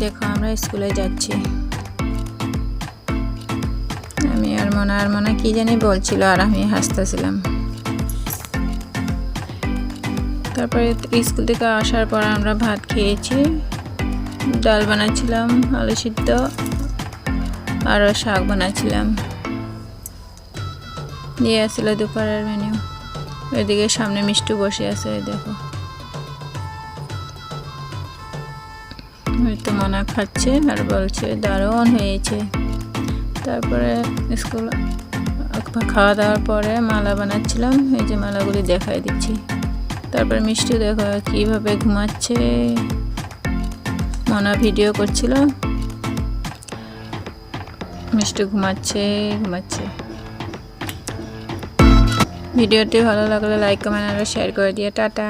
দেখো আমরা স্কুলে যাচ্ছি। আমি আর মনা কি জানি বলছিল আর আমি হাসতেছিলাম। তারপরে স্কুল থেকে আসার পর আমরা ভাত খেয়েছি, ডাল বানাচ্ছিলাম, আলু সিদ্ধ আর শাক বানাচ্ছিলাম। দিয়ে আসছিল দুপুরের মেনু। এদিকে সামনে মিষ্টি বসে আছে, দেখো হয়তো মনা খাচ্ছে আর বলছে দারুণ হয়েছে। তারপরে স্কুল খাওয়া দাওয়ার পরে মালা বানাচ্ছিলাম, এই যে মালাগুলি দেখাই দিচ্ছি। তারপরে মিষ্টি দেখো কিভাবে ঘুমাচ্ছে, মনা ভিডিও করছিল, মিষ্টি ঘুমাচ্ছে। ভিডিওটি ভালো লাগলে লাইক কমেন্ট আর শেয়ার করে দিয়ে টাটা।